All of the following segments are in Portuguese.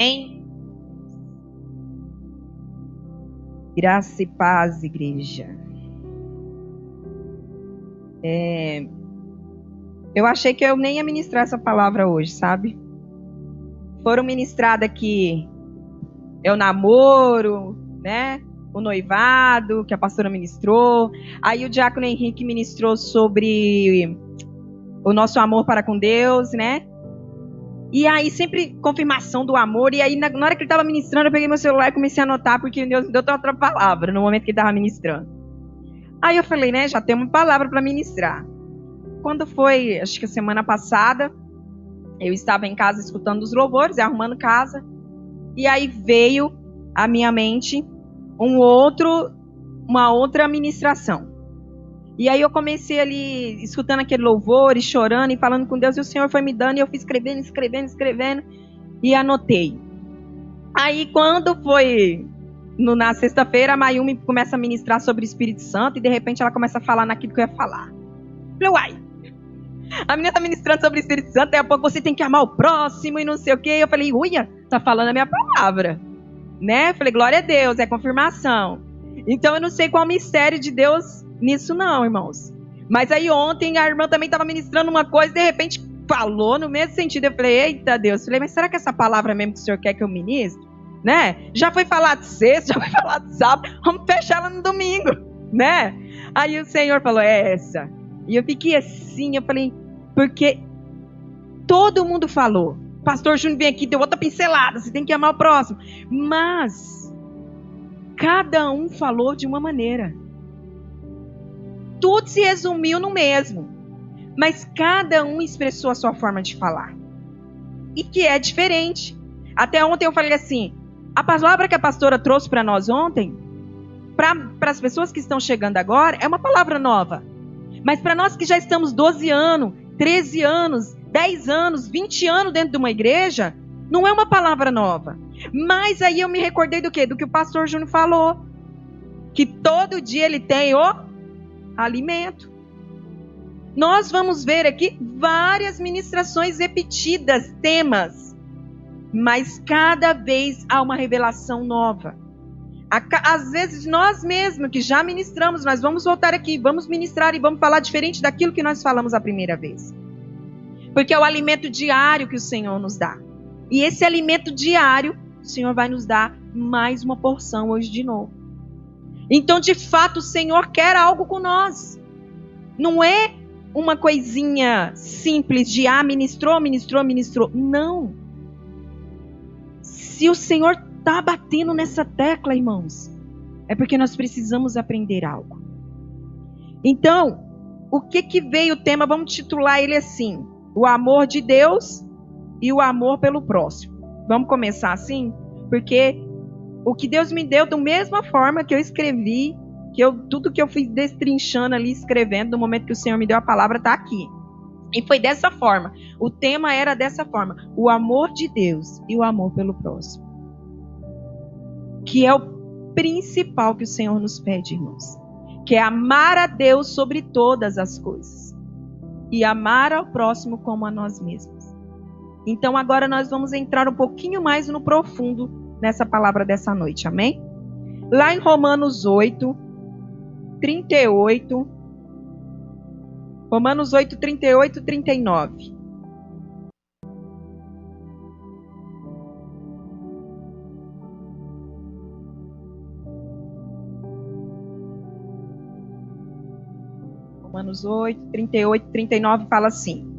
Amém? Graça e paz, igreja. Eu achei que eu nem ia ministrar essa palavra hoje, sabe? Foram ministradas aqui o namoro, né? O noivado, que a pastora ministrou. Aí o diácono Henrique ministrou sobre o nosso amor para com Deus, né? E aí sempre confirmação do amor. E aí na hora que ele estava ministrando, eu peguei meu celular e comecei a anotar, porque Deus me deu outra palavra no momento que ele estava ministrando. Aí eu falei, né, já tem uma palavra para ministrar. Quando foi, acho que a semana passada, eu estava em casa escutando os louvores, arrumando casa, e aí veio à minha mente uma outra ministração. E aí eu comecei ali, escutando aquele louvor, e chorando, e falando com Deus, e o Senhor foi me dando, e eu fui escrevendo, e anotei. Aí quando foi na sexta-feira, a Mayumi começa a ministrar sobre o Espírito Santo, e de repente ela começa a falar naquilo que eu ia falar. Eu falei, uai, a menina tá ministrando sobre o Espírito Santo, daqui a pouco você tem que amar o próximo, e não sei o quê. Eu falei, uia, tá falando a minha palavra, né? Eu falei, glória a Deus, é confirmação. Então eu não sei qual o mistério de Deus nisso não, irmãos. Mas aí ontem a irmã também estava ministrando uma coisa, de repente falou no mesmo sentido. Eu falei, eita Deus. Eu falei, mas será que essa palavra mesmo que o Senhor quer que eu ministre? Né? Já foi falado sexta, já foi falado sábado, vamos fechar ela no domingo, né? Aí o Senhor falou, é essa. E eu fiquei assim, eu falei, porque todo mundo falou. Pastor Júnior vem aqui, deu outra pincelada, você tem que amar o próximo. Mas cada um falou de uma maneira. Tudo se resumiu no mesmo. Mas cada um expressou a sua forma de falar. E que é diferente. Até ontem eu falei assim, a palavra que a pastora trouxe para nós ontem, para as pessoas que estão chegando agora, é uma palavra nova. Mas para nós que já estamos 12 anos, 13 anos, 10 anos, 20 anos dentro de uma igreja, não é uma palavra nova. Mas aí eu me recordei do quê? Do que o pastor Júnior falou. Que todo dia ele tem o alimento. Nós vamos ver aqui várias ministrações repetidas, temas. Mas cada vez há uma revelação nova. Às vezes nós mesmos que já ministramos, nós vamos voltar aqui, vamos ministrar e vamos falar diferente daquilo que nós falamos a primeira vez. Porque é o alimento diário que o Senhor nos dá. E esse alimento diário, o Senhor vai nos dar mais uma porção hoje de novo. Então, de fato, o Senhor quer algo com nós. Não é uma coisinha simples de, ministrou. Não. Se o Senhor está batendo nessa tecla, irmãos, é porque nós precisamos aprender algo. Então, o que veio o tema? Vamos titular ele assim, o amor de Deus e o amor pelo próximo. Vamos começar assim? Porque o que Deus me deu, da mesma forma que eu escrevi, tudo que eu fui destrinchando ali, escrevendo, no momento que o Senhor me deu a palavra, está aqui. E foi dessa forma. O tema era dessa forma. O amor de Deus e o amor pelo próximo. Que é o principal que o Senhor nos pede, irmãos. Que é amar a Deus sobre todas as coisas. E amar ao próximo como a nós mesmos. Então agora nós vamos entrar um pouquinho mais no profundo nessa palavra dessa noite, amém? Lá em Romanos 8, 38. Romanos 8, 38, 39. Romanos 8, 38, 39 fala assim: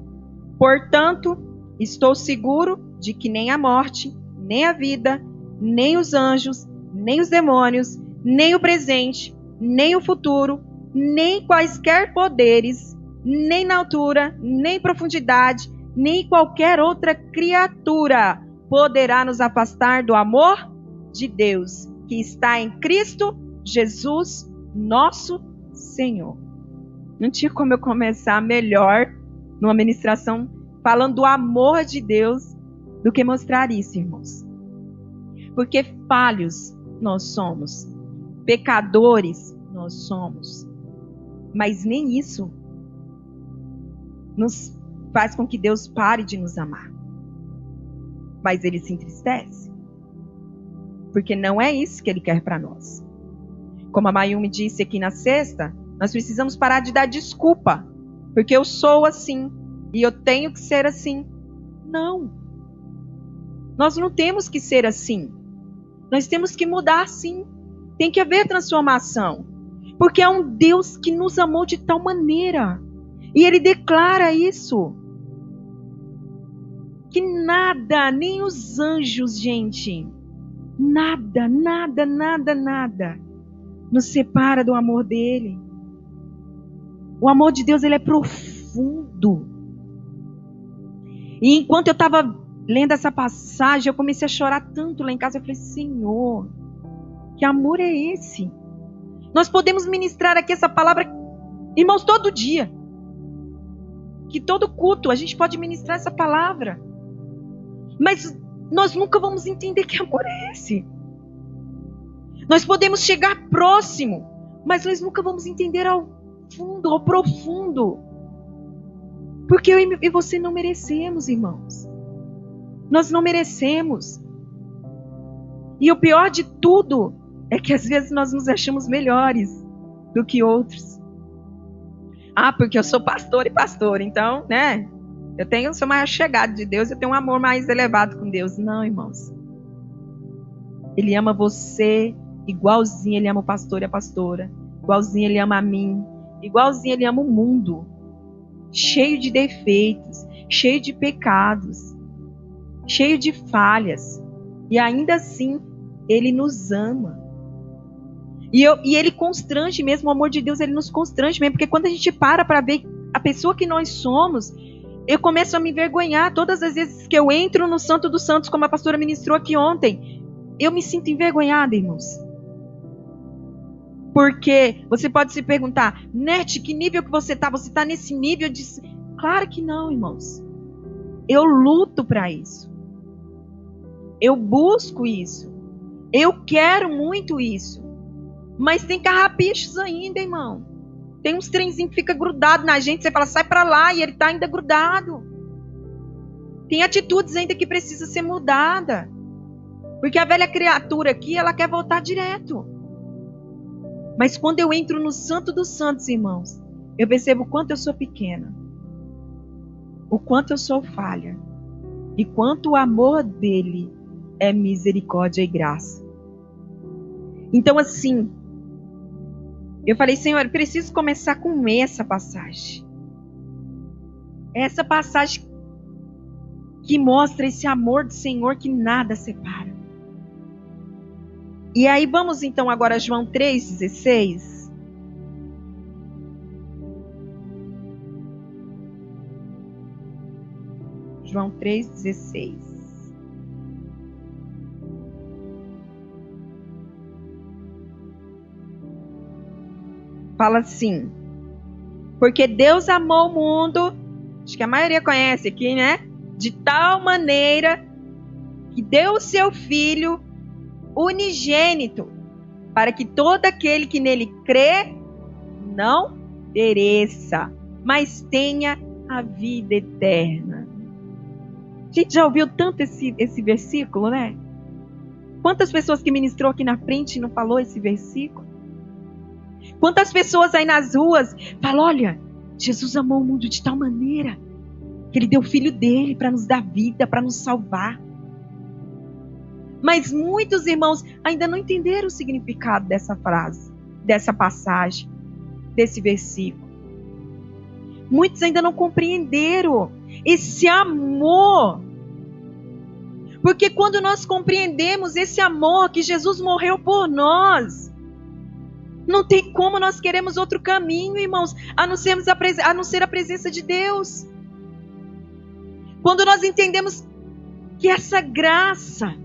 portanto, estou seguro de que nem a morte, nem a vida, nem os anjos, nem os demônios, nem o presente, nem o futuro, nem quaisquer poderes, nem na altura, nem profundidade, nem qualquer outra criatura poderá nos afastar do amor de Deus, que está em Cristo Jesus, nosso Senhor. Não tinha como eu começar melhor numa ministração falando do amor de Deus do que mostrar isso, irmãos. Porque falhos nós somos, pecadores nós somos, mas nem isso nos faz com que Deus pare de nos amar. Mas Ele se entristece. Porque não é isso que Ele quer para nós. Como a Mayumi disse aqui na sexta, nós precisamos parar de dar desculpa. Porque eu sou assim. E eu tenho que ser assim. Não. Nós não temos que ser assim. Nós temos que mudar sim. Tem que haver transformação. Porque é um Deus que nos amou de tal maneira. E Ele declara isso. Que nada, nem os anjos, gente, nada, nada, nada, nada nos separa do amor dele. O amor de Deus, ele é profundo. E enquanto eu estava lendo essa passagem, eu comecei a chorar tanto lá em casa. Eu falei, Senhor, que amor é esse? Nós podemos ministrar aqui essa palavra, irmãos, todo dia. Que todo culto a gente pode ministrar essa palavra. Mas nós nunca vamos entender que amor é esse. Nós podemos chegar próximo, mas nós nunca vamos entender ao fundo, ao profundo. Porque eu e você não merecemos, irmãos. Nós não merecemos. E o pior de tudo é que às vezes nós nos achamos melhores do que outros. Ah, porque eu sou pastor e pastora, então, né? Eu sou mais chegado de Deus, eu tenho um amor mais elevado com Deus. Não, irmãos. Ele ama você igualzinho ele ama o pastor e a pastora. Igualzinho ele ama a mim. Igualzinho ele ama o mundo. Cheio de defeitos, cheio de pecados, cheio de falhas. E ainda assim, ele nos ama. E ele constrange mesmo, o amor de Deus, ele nos constrange mesmo. Porque quando a gente para ver a pessoa que nós somos, eu começo a me envergonhar. Todas as vezes que eu entro no Santo dos Santos, como a pastora ministrou aqui ontem, eu me sinto envergonhada, irmãos. Porque você pode se perguntar, Nete, que nível que você está? Você está nesse nível de... Claro que não, irmãos. Eu luto para isso. Eu busco isso. Eu quero muito isso. Mas tem carrapichos ainda, irmão. Tem uns trenzinhos que fica grudado na gente. Você fala, sai para lá, e ele está ainda grudado. Tem atitudes ainda que precisam ser mudadas. Porque a velha criatura aqui, ela quer voltar direto. Mas quando eu entro no Santo dos Santos, irmãos, eu percebo o quanto eu sou pequena. O quanto eu sou falha. E quanto o amor dele é misericórdia e graça. Então, assim, eu falei, Senhor, eu preciso começar com essa passagem. Essa passagem que mostra esse amor do Senhor que nada separa. E aí vamos então agora a João 3,16. João 3,16. Fala assim: porque Deus amou o mundo, acho que a maioria conhece aqui, né? De tal maneira que deu o seu Filho unigênito, para que todo aquele que nele crê não pereça, mas tenha a vida eterna. A gente já ouviu tanto esse versículo, né? Quantas pessoas que ministrou aqui na frente não falou esse versículo? Quantas pessoas aí nas ruas falam, olha, Jesus amou o mundo de tal maneira que ele deu o Filho dele para nos dar vida, para nos salvar. Mas muitos irmãos ainda não entenderam o significado dessa frase, dessa passagem, desse versículo. Muitos ainda não compreenderam esse amor. Porque quando nós compreendemos esse amor que Jesus morreu por nós, não tem como nós queremos outro caminho, irmãos, a não ser a presença de Deus. Quando nós entendemos que essa graça,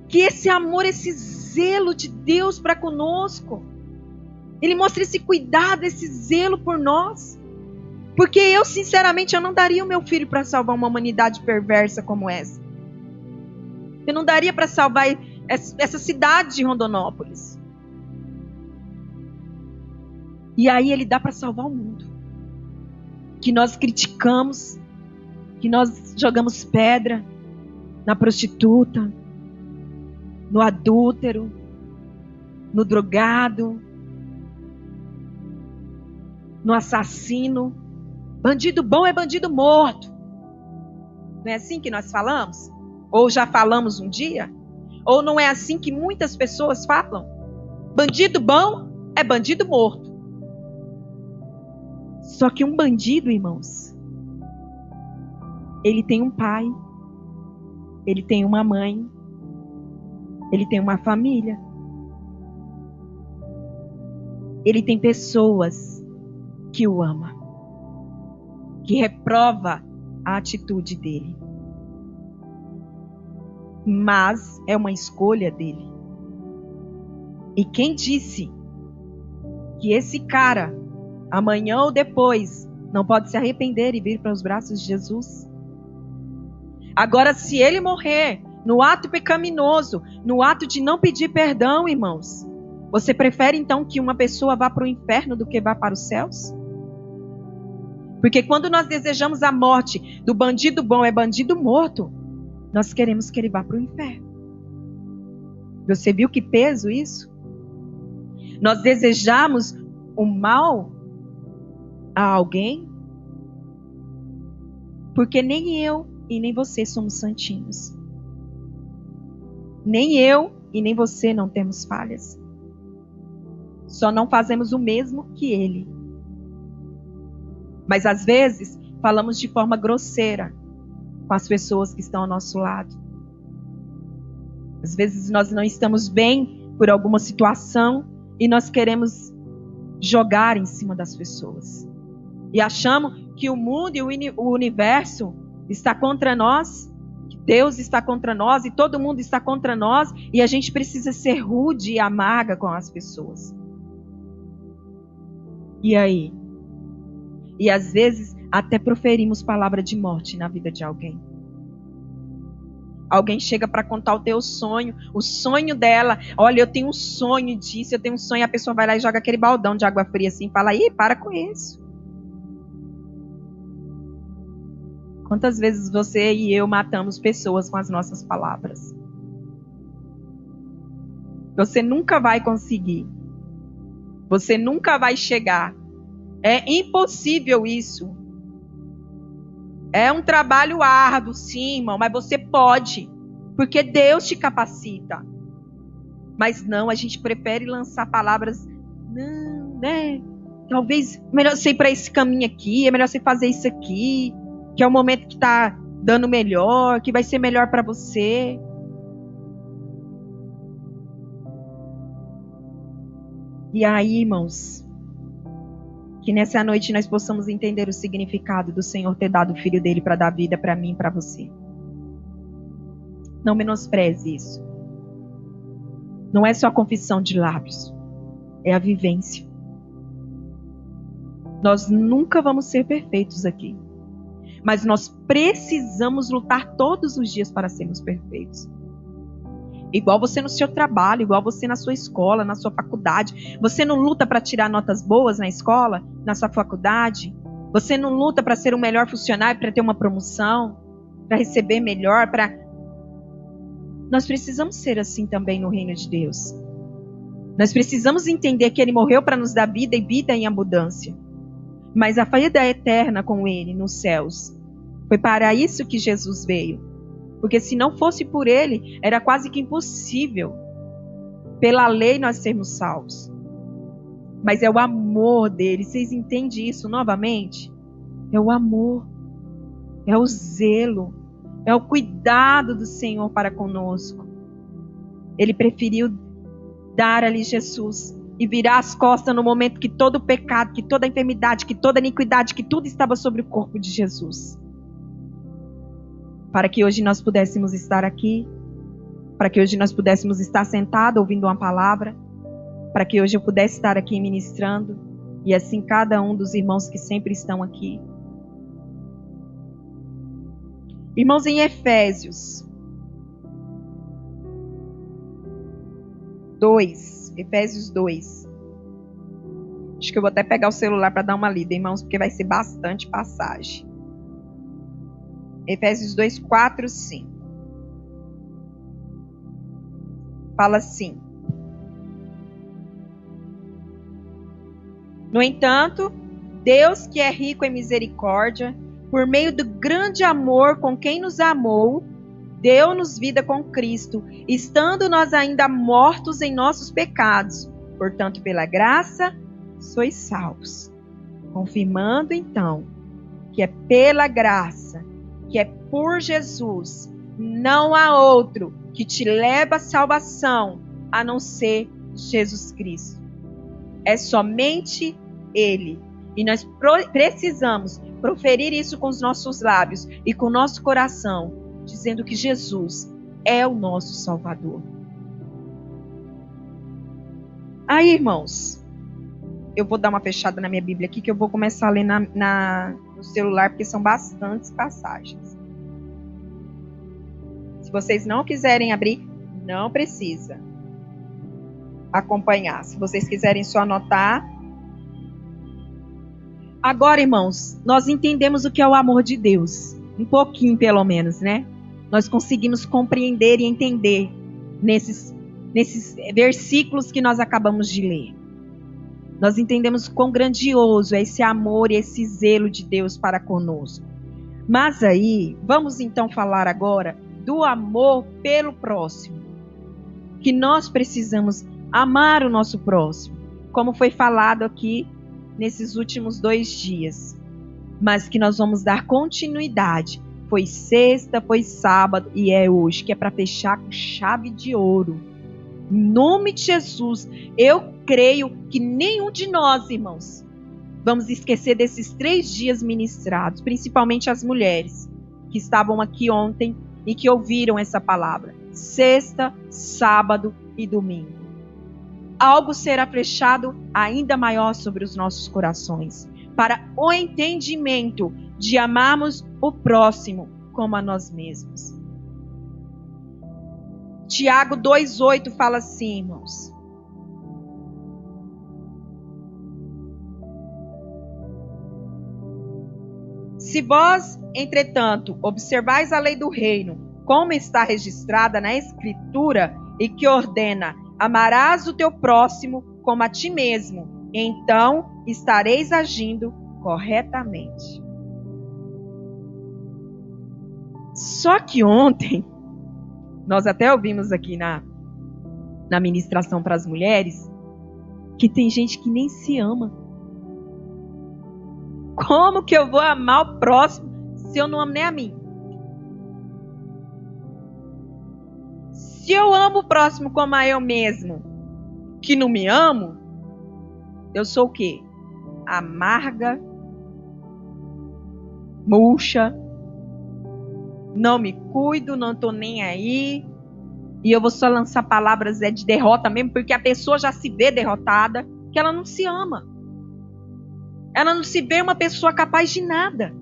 que esse amor, esse zelo de Deus para conosco, Ele mostra esse cuidado, esse zelo por nós. Porque eu, sinceramente, eu não daria o meu filho para salvar uma humanidade perversa como essa. Eu não daria para salvar essa cidade de Rondonópolis. E aí Ele dá para salvar o mundo. Que nós criticamos, que nós jogamos pedra na prostituta, no adúltero, no drogado, no assassino. Bandido bom é bandido morto. Não é assim que nós falamos? Ou já falamos um dia? Ou não é assim que muitas pessoas falam? Bandido bom é bandido morto. Só que um bandido, irmãos, ele tem um pai, ele tem uma mãe, ele tem uma família. Ele tem pessoas que o amam, que reprova a atitude dele. Mas é uma escolha dele. E quem disse que esse cara, amanhã ou depois, não pode se arrepender e vir para os braços de Jesus? Agora, se ele morrer no ato pecaminoso, no ato de não pedir perdão, irmãos, você prefere então que uma pessoa vá para o inferno do que vá para os céus? Porque quando nós desejamos a morte do bandido bom é bandido morto, nós queremos que ele vá para o inferno. Você viu que peso isso? Nós desejamos o mal a alguém, porque nem eu e nem você somos santinhos. Nem eu e nem você não temos falhas. Só não fazemos o mesmo que ele. Mas às vezes falamos de forma grosseira com as pessoas que estão ao nosso lado. Às vezes nós não estamos bem por alguma situação e nós queremos jogar em cima das pessoas. E achamos que o mundo e o universo está contra nós, que Deus está contra nós e todo mundo está contra nós e a gente precisa ser rude e amarga com as pessoas. E aí? E às vezes até proferimos palavra de morte na vida de alguém. Alguém chega para contar o teu sonho, o sonho dela. Olha, eu tenho um sonho disso, eu tenho um sonho. A pessoa vai lá e joga aquele baldão de água fria assim e fala, ih, para com isso. Quantas vezes você e eu matamos pessoas com as nossas palavras? Você nunca vai conseguir. Você nunca vai chegar. É impossível isso. É um trabalho árduo, sim, irmão, mas você pode, porque Deus te capacita. Mas não, a gente prefere lançar palavras, não, né? Talvez é melhor você ir para esse caminho aqui, é melhor você fazer isso aqui, que é o momento que está dando melhor, que vai ser melhor para você. E aí, irmãos, que nessa noite nós possamos entender o significado do Senhor ter dado o Filho dele para dar vida para mim e para você. Não menospreze isso. Não é só a confissão de lábios, é a vivência. Nós nunca vamos ser perfeitos aqui, mas nós precisamos lutar todos os dias para sermos perfeitos. Igual você no seu trabalho, igual você na sua escola, na sua faculdade. Você não luta para tirar notas boas na escola, na sua faculdade? Você não luta para ser um melhor funcionário, para ter uma promoção, para receber melhor, para... Nós precisamos ser assim também no reino de Deus. Nós precisamos entender que Ele morreu para nos dar vida e vida em abundância. Mas a vida é eterna com Ele nos céus. Foi para isso que Jesus veio. Porque se não fosse por Ele, era quase que impossível, pela lei, nós sermos salvos. Mas é o amor dele. Vocês entendem isso novamente? É o amor, é o zelo, é o cuidado do Senhor para conosco. Ele preferiu dar ali Jesus e virar as costas no momento que todo o pecado, que toda a enfermidade, que toda a iniquidade, que tudo estava sobre o corpo de Jesus. Para que hoje nós pudéssemos estar aqui, para que hoje nós pudéssemos estar sentados ouvindo uma palavra, para que hoje eu pudesse estar aqui ministrando, e assim cada um dos irmãos que sempre estão aqui. Irmãos, em Efésios 2, acho que eu vou até pegar o celular para dar uma lida, irmãos, porque vai ser bastante passagem. Efésios 2, 4, 5. fala assim: no entanto, Deus, que é rico em misericórdia, por meio do grande amor com quem nos amou, deu-nos vida com Cristo, estando nós ainda mortos em nossos pecados. Portanto, pela graça, sois salvos. Confirmando, então, que é pela graça, que é por Jesus, não há outro que te leva à salvação, a não ser Jesus Cristo. É somente Ele. E nós precisamos proferir isso com os nossos lábios e com o nosso coração, dizendo que Jesus é o nosso Salvador. Aí, irmãos, eu vou dar uma fechada na minha Bíblia aqui, que eu vou começar a ler no celular, porque são bastantes passagens. Se vocês não quiserem abrir, não precisa acompanhar. Se vocês quiserem só anotar. Agora, irmãos, nós entendemos o que é o amor de Deus. Um pouquinho, pelo menos, né? Nós conseguimos compreender e entender nesses versículos que nós acabamos de ler. Nós entendemos quão grandioso é esse amor e esse zelo de Deus para conosco. Mas aí, vamos então falar agora do amor pelo próximo. Que nós precisamos amar o nosso próximo, como foi falado aqui nesses últimos 2 dias. Mas que nós vamos dar continuidade. Foi sexta, foi sábado e é hoje, que é para fechar com chave de ouro. Em nome de Jesus, eu creio que nenhum de nós, irmãos, vamos esquecer desses 3 dias ministrados, principalmente as mulheres que estavam aqui ontem e que ouviram essa palavra. Sexta, sábado e domingo. Algo será fechado ainda maior sobre os nossos corações, para o entendimento de amarmos o próximo como a nós mesmos. Tiago 2,8 fala assim, irmãos. Se vós, entretanto, observais a lei do reino, como está registrada na Escritura, e que ordena: amarás o teu próximo como a ti mesmo, então estareis agindo corretamente. Só que ontem, nós até ouvimos aqui na ministração para as mulheres, que tem gente que nem se ama. Como que eu vou amar o próximo se eu não amo nem a mim? Se eu amo o próximo como a eu mesmo, que não me amo, eu sou o quê? Amarga, murcha, não me cuido, não tô nem aí, e eu vou só lançar palavras de derrota mesmo, porque a pessoa já se vê derrotada, que ela não se ama. Ela não se vê uma pessoa capaz de nada.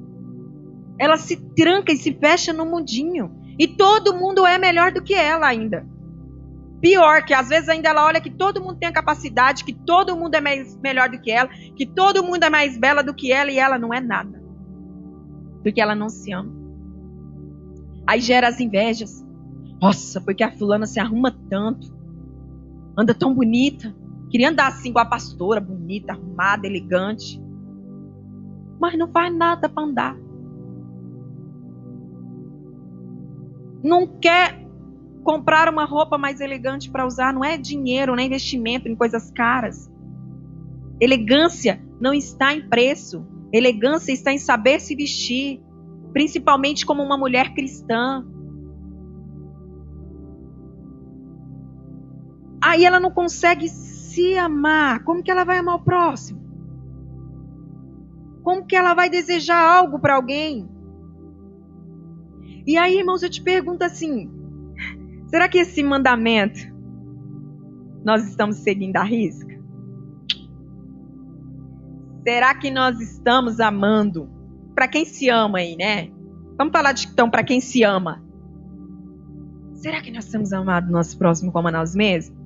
Ela se tranca e se fecha no mundinho. E todo mundo é melhor do que ela ainda. Pior, que às vezes ainda ela olha que todo mundo tem a capacidade, que todo mundo é melhor do que ela, que todo mundo é mais bela do que ela, e ela não é nada. Porque ela não se ama. Aí gera as invejas. Nossa, porque a fulana se arruma tanto. Anda tão bonita. Queria andar assim com a pastora, bonita, arrumada, elegante. Mas não faz nada para andar. Não quer comprar uma roupa mais elegante para usar. Não é dinheiro, não é investimento em coisas caras. Elegância não está em preço. Elegância está em saber se vestir. Principalmente como uma mulher cristã. Aí ela não consegue se amar. Como que ela vai amar o próximo? Como que ela vai desejar algo para alguém? E aí, irmãos, eu te pergunto assim, será que esse mandamento nós estamos seguindo à risca? Será que nós estamos amando? Para quem se ama aí, né? Vamos falar de então para quem se ama. Será que nós estamos amando nosso próximo como a nós mesmos?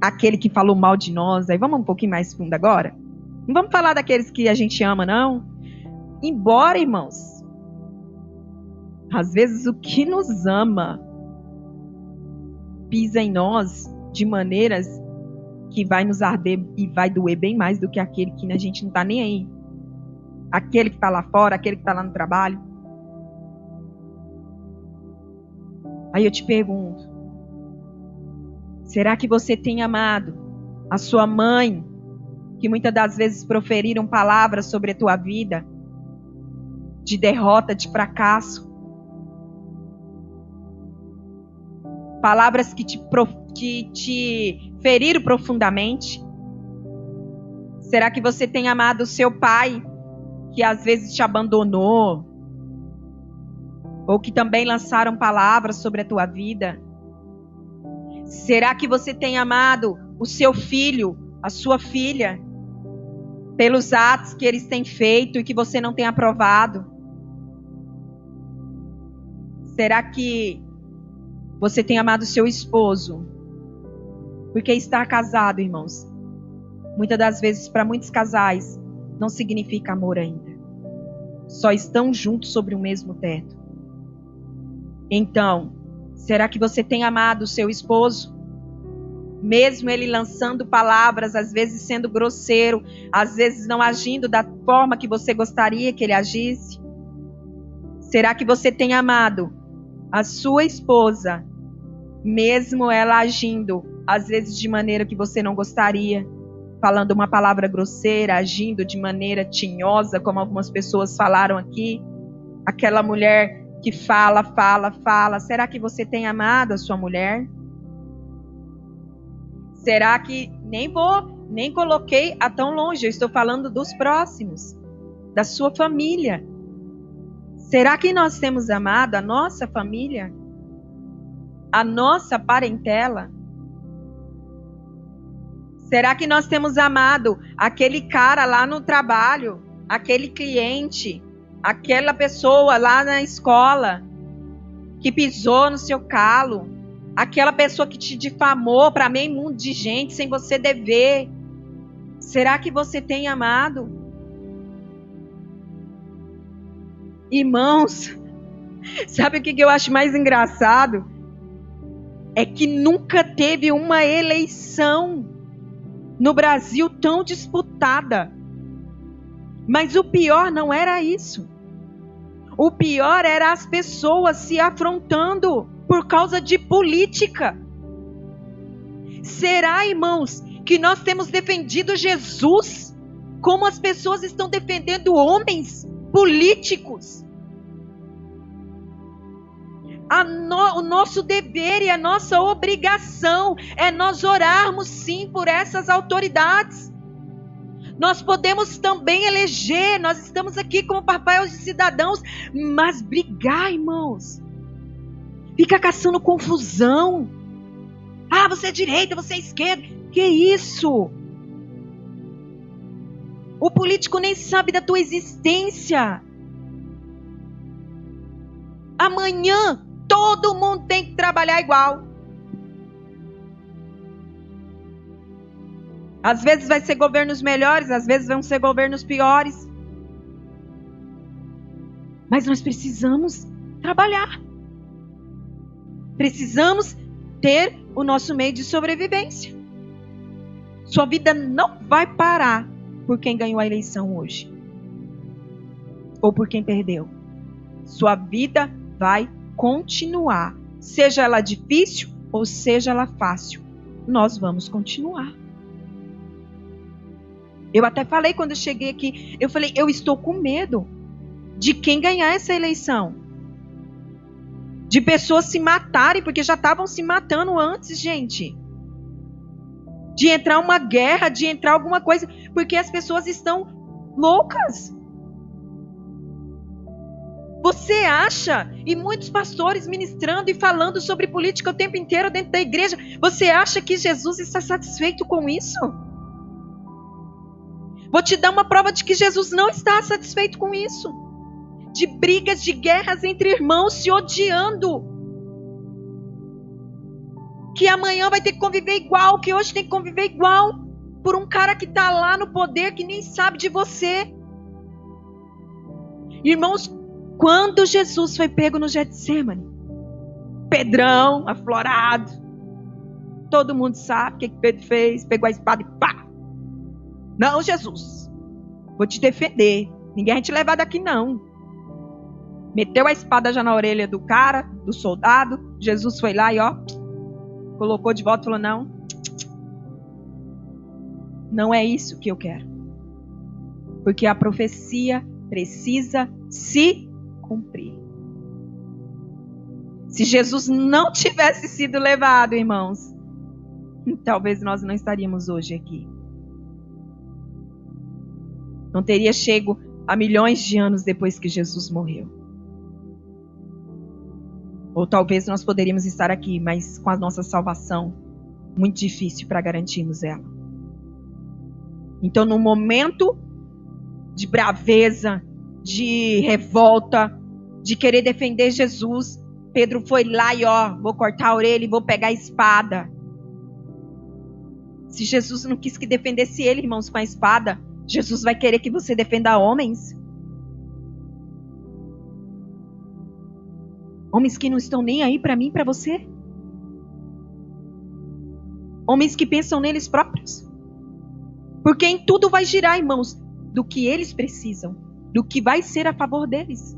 Aquele que falou mal de nós, aí vamos um pouquinho mais fundo agora? Não vamos falar daqueles que a gente ama, não. Embora, irmãos, às vezes o que nos ama pisa em nós de maneiras que vai nos arder e vai doer bem mais do que aquele que a gente não está nem aí. Aquele que está lá fora, aquele que está lá no trabalho. Aí eu te pergunto, será que você tem amado a sua mãe, que muitas das vezes proferiram palavras sobre a tua vida, de derrota, de fracasso? Palavras que te feriram profundamente? Será que você tem amado o seu pai, que às vezes te abandonou? Ou que também lançaram palavras sobre a tua vida? Será que você tem amado o seu filho, a sua filha, pelos atos que eles têm feito e que você não tem aprovado? Será que você tem amado o seu esposo? Porque estar casado, irmãos, muitas das vezes para muitos casais não significa amor ainda. Só estão juntos sobre o mesmo teto. Então, será que você tem amado o seu esposo? Mesmo ele lançando palavras, às vezes sendo grosseiro, às vezes não agindo da forma que você gostaria que ele agisse? Será que você tem amado a sua esposa, mesmo ela agindo, às vezes de maneira que você não gostaria, falando uma palavra grosseira, agindo de maneira tinhosa, como algumas pessoas falaram aqui? Aquela mulher que fala. Será que você tem amado a sua mulher? Será que nem coloquei a tão longe, eu estou falando dos próximos, da sua família. Será que nós temos amado a nossa família? A nossa parentela? Será que nós temos amado aquele cara lá no trabalho, aquele cliente, aquela pessoa lá na escola que pisou no seu calo, aquela pessoa que te difamou para meio mundo de gente sem você dever? Será que você tem amado? Irmãos, sabe o que eu acho mais engraçado? É que nunca teve uma eleição no Brasil tão disputada. Mas o pior não era isso. O pior era as pessoas se afrontando por causa de política. Será, irmãos, que nós temos defendido Jesus como as pessoas estão defendendo homens políticos? O nosso dever e a nossa obrigação é nós orarmos sim por essas autoridades. Nós podemos também eleger, nós estamos aqui como papéis de cidadãos, mas brigar, irmãos, fica caçando confusão. Ah, você é direita, você é esquerda. Que isso? O político nem sabe da tua existência. Amanhã todo mundo tem que trabalhar igual. Às vezes vai ser governos melhores, às vezes vão ser governos piores. Mas nós precisamos trabalhar. Precisamos ter o nosso meio de sobrevivência. Sua vida não vai parar por quem ganhou a eleição hoje. Ou por quem perdeu. Sua vida vai continuar. Seja ela difícil ou seja ela fácil. Nós vamos continuar. Eu até falei quando eu cheguei aqui, eu falei, eu estou com medo de quem ganhar essa eleição. De pessoas se matarem, porque já estavam se matando antes, gente. De entrar uma guerra, de entrar alguma coisa, porque as pessoas estão loucas. Você acha, e muitos pastores ministrando e falando sobre política o tempo inteiro dentro da igreja, você acha que Jesus está satisfeito com isso? Vou te dar uma prova de que Jesus não está satisfeito com isso. De brigas, de guerras entre irmãos se odiando. Que amanhã vai ter que conviver igual, que hoje tem que conviver igual. Por um cara que está lá no poder que nem sabe de você. Irmãos, quando Jesus foi pego no Getsemane, Pedrão, aflorado, Todo mundo sabe o que Pedro fez. Pegou a espada e pá! Não, Jesus, vou te defender. Ninguém vai te levar daqui, não. Meteu a espada já na orelha do cara, do soldado. Jesus foi lá e colocou de volta e falou, não é isso que eu quero. Porque a profecia precisa se cumprir. Se Jesus não tivesse sido levado, irmãos, talvez nós não estaríamos hoje aqui. Não teria chego a milhões de anos depois que Jesus morreu. Ou talvez nós poderíamos estar aqui, mas com a nossa salvação, muito difícil para garantirmos ela. Então, no momento de braveza, de revolta, de querer defender Jesus, Pedro foi lá e vou cortar a orelha e vou pegar a espada. Se Jesus não quis que defendesse ele, irmãos, com a espada, Jesus vai querer que você defenda homens? Homens que não estão nem aí para mim e para você? Homens que pensam neles próprios? Porque em tudo vai girar, irmãos, do que eles precisam, do que vai ser a favor deles.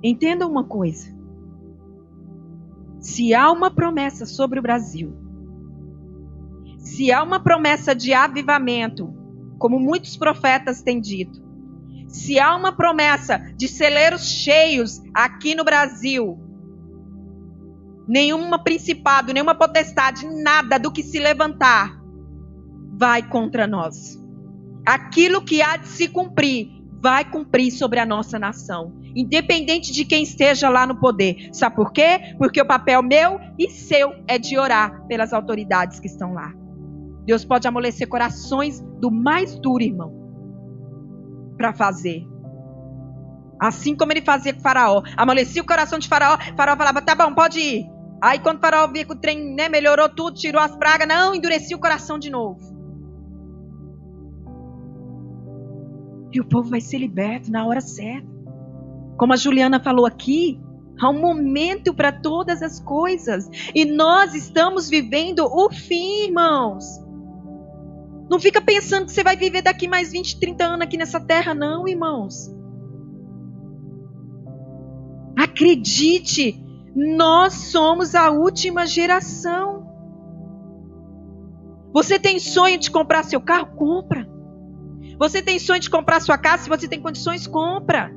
Entendam uma coisa. Se há uma promessa sobre o Brasil, se há uma promessa de avivamento, como muitos profetas têm dito, se há uma promessa de celeiros cheios aqui no Brasil, nenhuma principado, nenhuma potestade, nada do que se levantar vai contra nós. Aquilo que há de se cumprir, vai cumprir sobre a nossa nação, independente de quem esteja lá no poder. Sabe por quê? Porque o papel meu e seu é de orar pelas autoridades que estão lá. Deus pode amolecer corações do mais duro, irmão, para fazer. Assim como ele fazia com o faraó. Amolecia o coração de faraó. Faraó falava, tá bom, pode ir. Aí quando o faraó via que o trem, melhorou tudo, tirou as pragas, não, endurecia o coração de novo. E o povo vai ser liberto na hora certa. Como a Juliana falou aqui, há um momento para todas as coisas. E nós estamos vivendo o fim, irmãos. Não fica pensando que você vai viver daqui mais 20, 30 anos aqui nessa terra, não, irmãos. Acredite, nós somos a última geração. Você tem sonho de comprar seu carro? Compra. Você tem sonho de comprar sua casa? Se você tem condições, compra.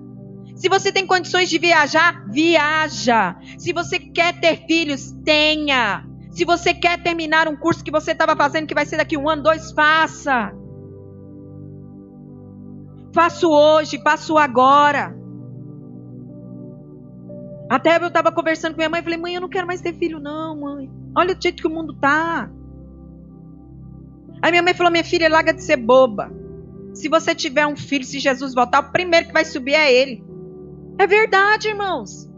Se você tem condições de viajar, viaja. Se você quer ter filhos, tenha. Se você quer terminar um curso que você estava fazendo, que vai ser daqui 1 ano, 2, faça. Faço hoje, faço agora. Até eu estava conversando com minha mãe, falei, mãe, eu não quero mais ter filho não, mãe. Olha o jeito que o mundo tá. Aí minha mãe falou, minha filha, larga de ser boba. Se você tiver um filho, se Jesus voltar, o primeiro que vai subir é ele. É verdade, irmãos.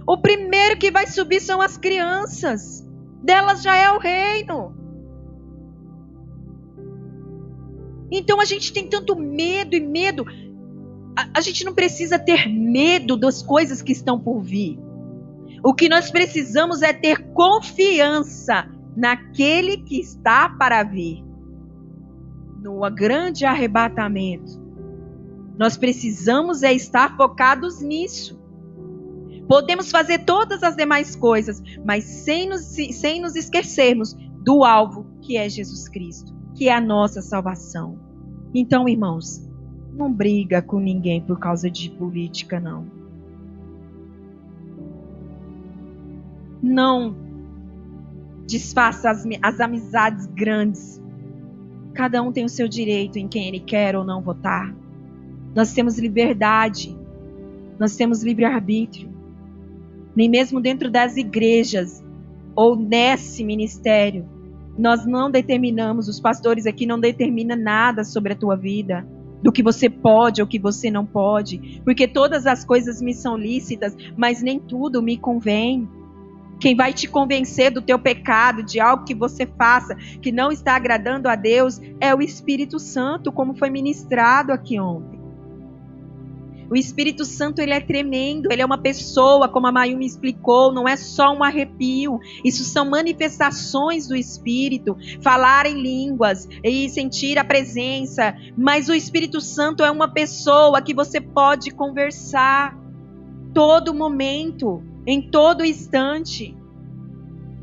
O primeiro que vai subir são as crianças. Delas já é o reino. Então a gente tem tanto medo e medo. A gente não precisa ter medo das coisas que estão por vir. O que nós precisamos é ter confiança naquele que está para vir. No grande arrebatamento. Nós precisamos estar focados nisso. Podemos fazer todas as demais coisas, mas sem nos esquecermos do alvo que é Jesus Cristo, que é a nossa salvação. Então, irmãos, não briga com ninguém por causa de política, não. Não desfaça as amizades grandes. Cada um tem o seu direito em quem ele quer ou não votar. Nós temos liberdade. Nós temos livre-arbítrio. Nem mesmo dentro das igrejas ou nesse ministério, nós não determinamos, os pastores aqui não determinam nada sobre a tua vida, do que você pode ou que você não pode, porque todas as coisas me são lícitas, mas nem tudo me convém. Quem vai te convencer do teu pecado, de algo que você faça, que não está agradando a Deus, é o Espírito Santo, como foi ministrado aqui ontem. O Espírito Santo, ele é tremendo, ele é uma pessoa, como a Mayu me explicou, não é só um arrepio, isso são manifestações do Espírito, falar em línguas e sentir a presença, mas o Espírito Santo é uma pessoa que você pode conversar todo momento, em todo instante,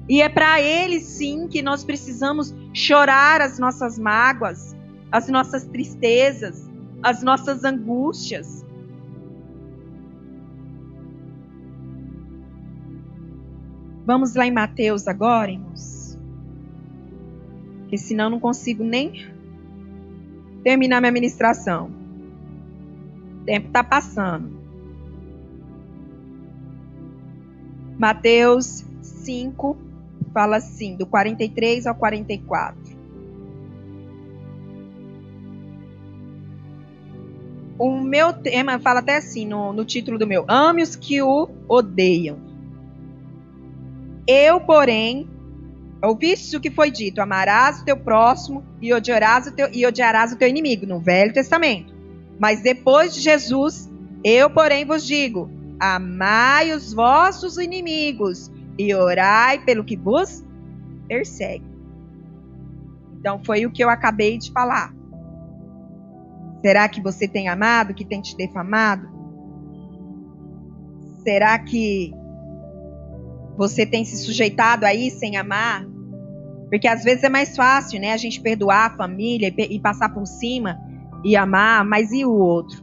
e é para ele sim que nós precisamos chorar as nossas mágoas, as nossas tristezas, as nossas angústias. Vamos lá em Mateus agora, irmãos. Porque senão eu não consigo nem terminar minha ministração. O tempo está passando. Mateus 5 fala assim, do 43 ao 44. O meu tema fala até assim, no título do meu: ame os que o odeiam. Eu, porém, ouviste o que foi dito: amarás o teu próximo e odiarás o teu inimigo, no Velho Testamento. Mas depois de Jesus, eu, porém, vos digo: amai os vossos inimigos e orai pelo que vos persegue. Então foi o que eu acabei de falar. Será que você tem amado, que tem te defamado? Será que você tem se sujeitado aí sem amar? Porque às vezes é mais fácil, né? A gente perdoar a família e passar por cima e amar, mas e o outro?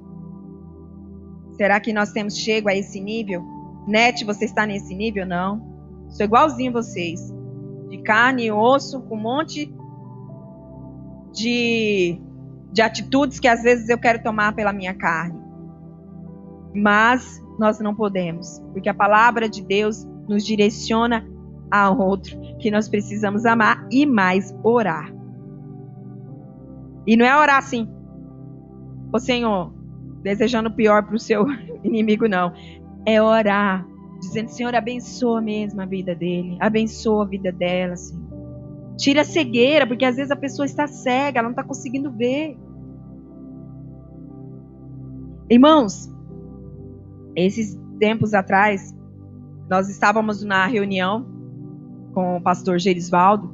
Será que nós temos chego a esse nível? Nete, você está nesse nível? Não. Sou igualzinho a vocês. De carne e osso, com um monte de atitudes que às vezes eu quero tomar pela minha carne. Mas nós não podemos, porque a palavra de Deus nos direciona a outro, que nós precisamos amar e mais orar. E não é orar assim, ô Senhor, desejando o pior para o seu inimigo, não. É orar, dizendo: Senhor, abençoa mesmo a vida dele, abençoa a vida dela, Senhor. Tira a cegueira, porque às vezes a pessoa está cega, ela não está conseguindo ver. Irmãos, esses tempos atrás, nós estávamos na reunião com o pastor Gerisvaldo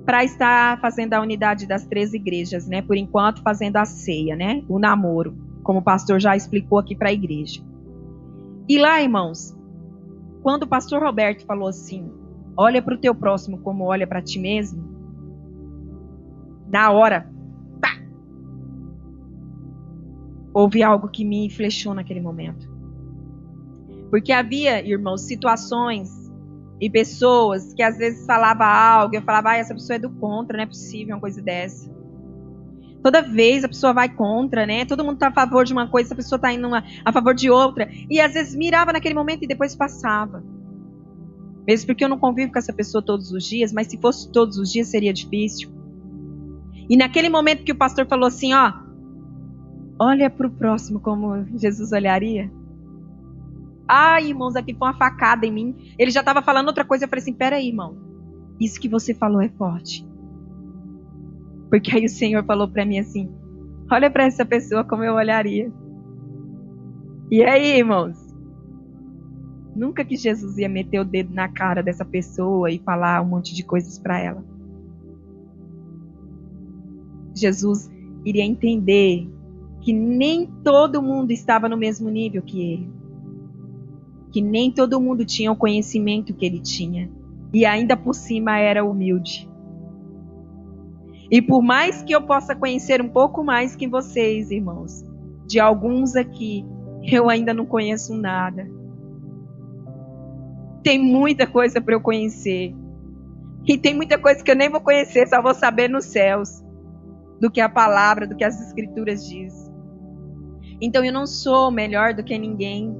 para estar fazendo a unidade das 13 igrejas, né? Por enquanto, fazendo a ceia, né? O namoro, como o pastor já explicou aqui para a igreja. E lá, irmãos, quando o pastor Roberto falou assim: olha para o teu próximo como olha para ti mesmo, na hora, pá, houve algo que me flechou naquele momento. Porque havia, irmãos, situações e pessoas que às vezes falavam algo, eu falava: essa pessoa é do contra, não é possível uma coisa dessa. Toda vez a pessoa vai contra, né? Todo mundo está a favor de uma coisa, a pessoa está indo a favor de outra. E às vezes mirava naquele momento e depois passava. Mesmo porque eu não convivo com essa pessoa todos os dias, mas se fosse todos os dias seria difícil. E naquele momento que o pastor falou assim: olha para o próximo como Jesus olharia. Ai, irmãos, aqui foi uma facada em mim. Ele já estava falando outra coisa. Eu falei assim: peraí, irmão, isso que você falou é forte. Porque aí o Senhor falou para mim assim: olha para essa pessoa como eu olharia. E aí, irmãos, nunca que Jesus ia meter o dedo na cara dessa pessoa e falar um monte de coisas para ela. Jesus iria entender que nem todo mundo estava no mesmo nível que ele. Que nem todo mundo tinha o conhecimento que ele tinha. E ainda por cima era humilde. E por mais que eu possa conhecer um pouco mais que vocês, irmãos, de alguns aqui, eu ainda não conheço nada. Tem muita coisa para eu conhecer. E tem muita coisa que eu nem vou conhecer, só vou saber nos céus. Do que a palavra, do que as escrituras dizem. Então eu não sou melhor do que ninguém.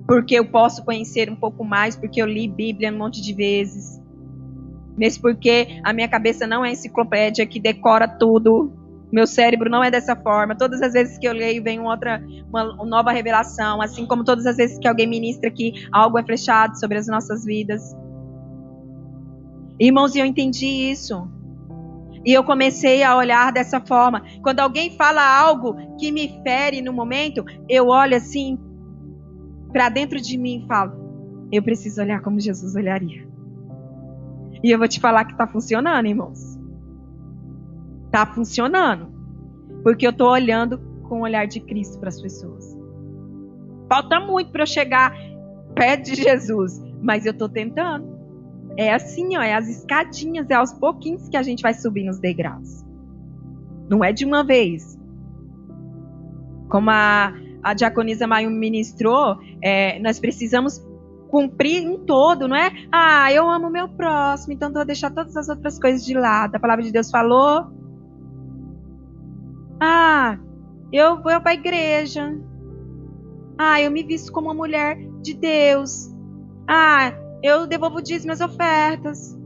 Porque eu posso conhecer um pouco mais, porque eu li Bíblia um monte de vezes. Mesmo porque a minha cabeça não é enciclopédia que decora tudo. Meu cérebro não é dessa forma. Todas as vezes que eu leio vem uma nova revelação. Assim como todas as vezes que alguém ministra aqui, algo é flechado sobre as nossas vidas. Irmãos, eu entendi isso. E eu comecei a olhar dessa forma. Quando alguém fala algo que me fere no momento, eu olho assim para dentro de mim e falo, eu preciso olhar como Jesus olharia. E eu vou te falar que está funcionando, irmãos. Está funcionando. Porque eu estou olhando com o olhar de Cristo para as pessoas. Falta muito para eu chegar perto de Jesus, mas eu estou tentando. É assim, ó, é as escadinhas, é aos pouquinhos que a gente vai subir nos degraus. Não é de uma vez. Como a diaconisa Mayu ministrou, nós precisamos cumprir um todo, não é? Ah, eu amo o meu próximo, então vou deixar todas as outras coisas de lado. A palavra de Deus falou. Ah, eu vou para a igreja. Ah, eu me visto como uma mulher de Deus. Ah, eu devolvo dízimos e ofertas.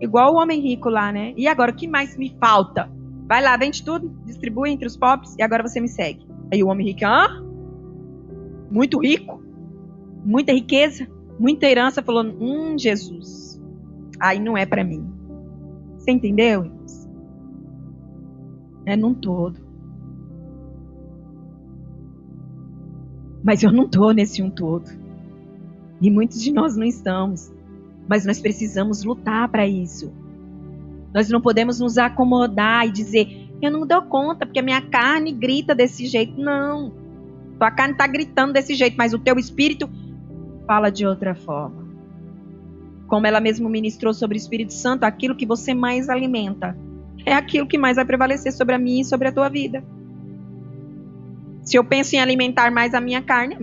Igual o homem rico lá, né? E agora, o que mais me falta? Vai lá, vende tudo, distribui entre os pobres e agora você me segue. Aí o homem rico, muito rico, muita riqueza, muita herança, falou, Jesus, aí não é para mim. Você entendeu, irmãos? É num todo. Mas eu não estou nesse um todo. E muitos de nós não estamos. Mas nós precisamos lutar para isso. Nós não podemos nos acomodar e dizer, eu não dou conta, porque a minha carne grita desse jeito. Não. Tua carne está gritando desse jeito, mas o teu espírito fala de outra forma. Como ela mesma ministrou sobre o Espírito Santo, aquilo que você mais alimenta é aquilo que mais vai prevalecer sobre a minha e sobre a tua vida. Se eu penso em alimentar mais a minha carne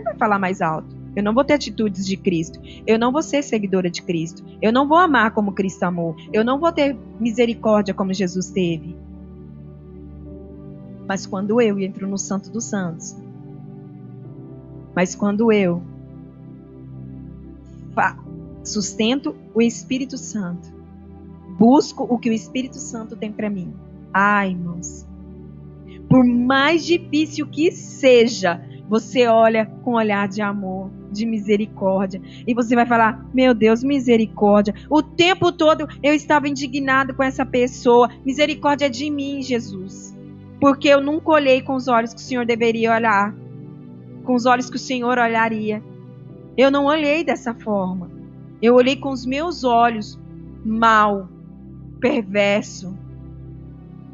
vai falar mais alto. Eu não vou ter atitudes de Cristo. Eu não vou ser seguidora de Cristo. Eu não vou amar como Cristo amou. Eu não vou ter misericórdia como Jesus teve. Mas quando eu entro no Santo dos Santos, mas quando eu sustento o Espírito Santo, busco o que o Espírito Santo tem para mim. Ai, irmãos, por mais difícil que seja, você olha com olhar de amor, de misericórdia. E você vai falar, meu Deus, misericórdia. O tempo todo eu estava indignado com essa pessoa. Misericórdia de mim, Jesus. Porque eu nunca olhei com os olhos que o Senhor deveria olhar. Com os olhos que o Senhor olharia. Eu não olhei dessa forma. Eu olhei com os meus olhos mal, perverso,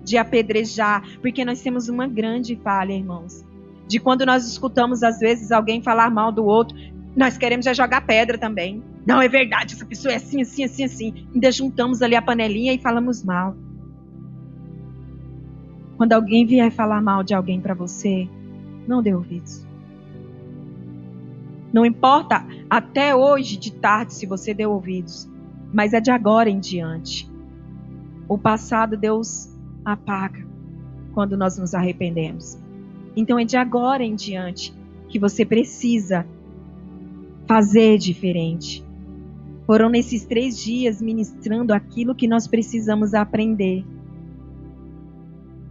de apedrejar. Porque nós temos uma grande falha, irmãos. De quando nós escutamos, às vezes, alguém falar mal do outro, nós queremos já jogar pedra também. Não, é verdade, essa pessoa é assim, assim, assim, assim. Ainda juntamos ali a panelinha e falamos mal. Quando alguém vier falar mal de alguém para você, não dê ouvidos. Não importa até hoje de tarde se você deu ouvidos, mas é de agora em diante. O passado Deus apaga quando nós nos arrependemos. Então é de agora em diante que você precisa fazer diferente. Foram nesses 3 dias ministrando aquilo que nós precisamos aprender.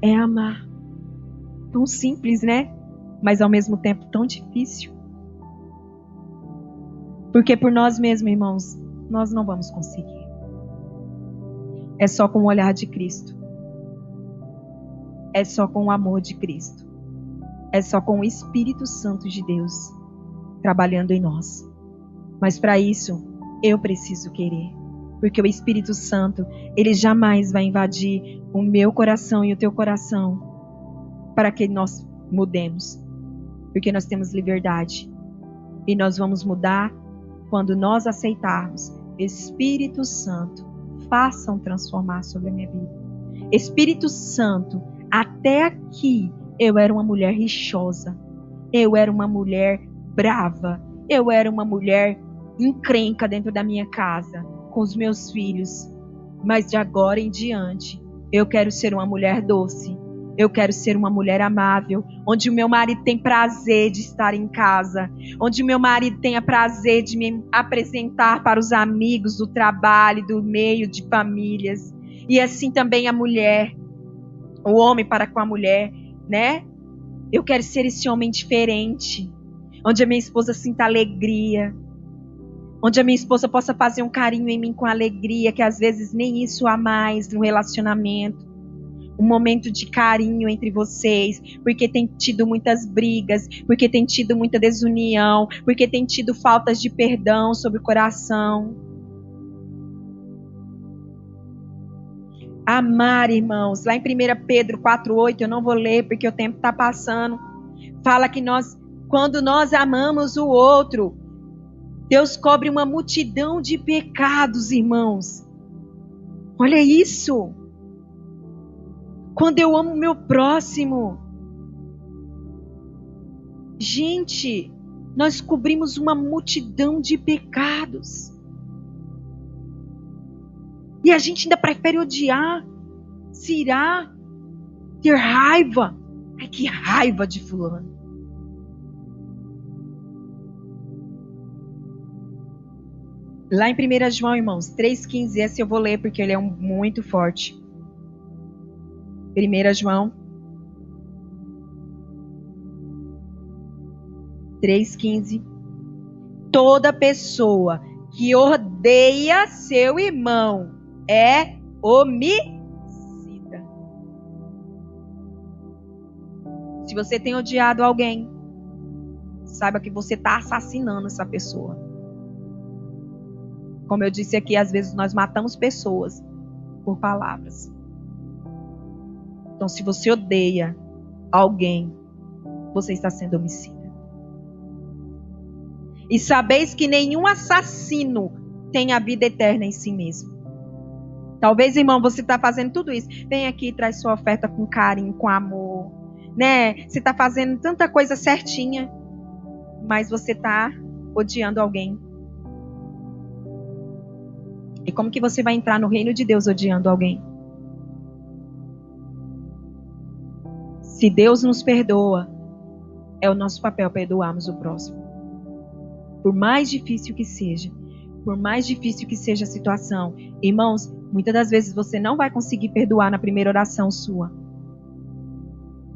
É amar. Tão simples, né? Mas ao mesmo tempo tão difícil. Porque por nós mesmos, irmãos, nós não vamos conseguir. É só com o olhar de Cristo. É só com o amor de Cristo. É só com o Espírito Santo de Deus trabalhando em nós. Mas para isso, eu preciso querer. Porque o Espírito Santo, ele jamais vai invadir o meu coração e o teu coração para que nós mudemos. Porque nós temos liberdade. E nós vamos mudar quando nós aceitarmos. Espírito Santo, façam transformar sobre a minha vida. Espírito Santo, até aqui, eu era uma mulher rixosa, eu era uma mulher brava, eu era uma mulher encrenca dentro da minha casa, com os meus filhos. Mas de agora em diante, eu quero ser uma mulher doce, eu quero ser uma mulher amável, onde o meu marido tem prazer de estar em casa, onde o meu marido tenha prazer de me apresentar para os amigos do trabalho, do meio de famílias. E assim também a mulher, o homem para com a mulher, né? Eu quero ser esse homem diferente, onde a minha esposa sinta alegria, Onde a minha esposa possa fazer um carinho em mim com alegria, que às vezes nem isso há mais no relacionamento. Um momento de carinho entre vocês, porque tem tido muitas brigas, porque tem tido muita desunião, porque tem tido faltas de perdão sobre o coração. Amar, irmãos, lá em 1 Pedro 4,8, eu não vou ler porque o tempo está passando, fala que quando nós amamos o outro, Deus cobre uma multidão de pecados, irmãos. Olha isso. Quando eu amo o meu próximo. Gente, nós cobrimos uma multidão de pecados. E a gente ainda prefere odiar, se irar, ter raiva. Ai, que raiva de fulano. Lá em 1 João, irmãos, 3,15, esse eu vou ler porque ele é muito forte. 1 João 3,15. Toda pessoa que odeia seu irmão é homicida. Se você tem odiado alguém, saiba que você está assassinando essa pessoa. Como eu disse aqui, às vezes nós matamos pessoas por palavras. Então, se você odeia alguém, você está sendo homicida. E sabeis que nenhum assassino tem a vida eterna em si mesmo. Talvez, irmão, você está fazendo tudo isso. Vem aqui e traz sua oferta com carinho, com amor. Né? Você está fazendo tanta coisa certinha, mas você está odiando alguém. E como que você vai entrar no reino de Deus odiando alguém? Se Deus nos perdoa, é o nosso papel perdoarmos o próximo. Por mais difícil que seja, por mais difícil que seja a situação, irmãos, muitas das vezes você não vai conseguir perdoar na primeira oração sua.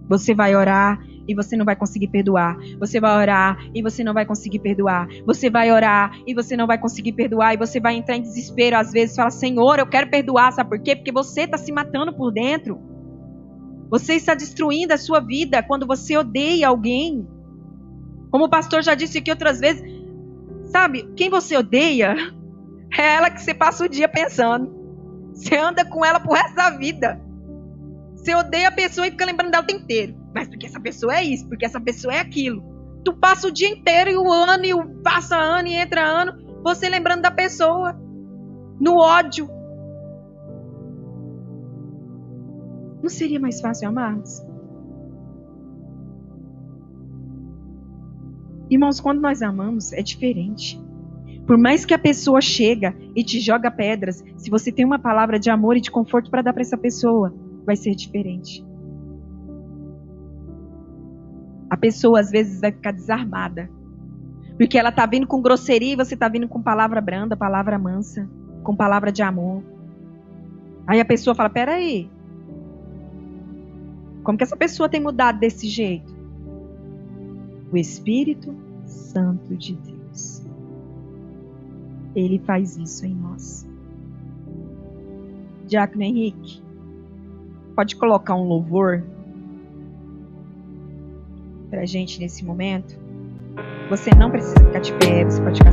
Você vai orar e você não vai conseguir perdoar. Você vai orar e você não vai conseguir perdoar. Você vai orar e você não vai conseguir perdoar. E você vai entrar em desespero às vezes. Fala, Senhor, eu quero perdoar. Sabe por quê? Porque você está se matando por dentro. Você está destruindo a sua vida quando você odeia alguém. Como o pastor já disse aqui outras vezes. Sabe, quem você odeia é ela que você passa o dia pensando. Você anda com ela pro resto da vida. Você odeia a pessoa e fica lembrando dela o tempo inteiro. Mas porque essa pessoa é isso, porque essa pessoa é aquilo. Tu passa o dia inteiro e o ano, e passa ano e entra ano, você lembrando da pessoa. No ódio. Não seria mais fácil amarmos? Irmãos, quando nós amamos, é diferente. Por mais que a pessoa chega e te joga pedras, se você tem uma palavra de amor e de conforto para dar para essa pessoa, vai ser diferente. A pessoa às vezes vai ficar desarmada. Porque ela está vindo com grosseria e você está vindo com palavra branda, palavra mansa, com palavra de amor. Aí a pessoa fala, peraí. Como que essa pessoa tem mudado desse jeito? O Espírito Santo de Deus. Ele faz isso em nós. Diácono Henrique, pode colocar um louvor pra gente nesse momento? Você não precisa ficar de pé, você pode ficar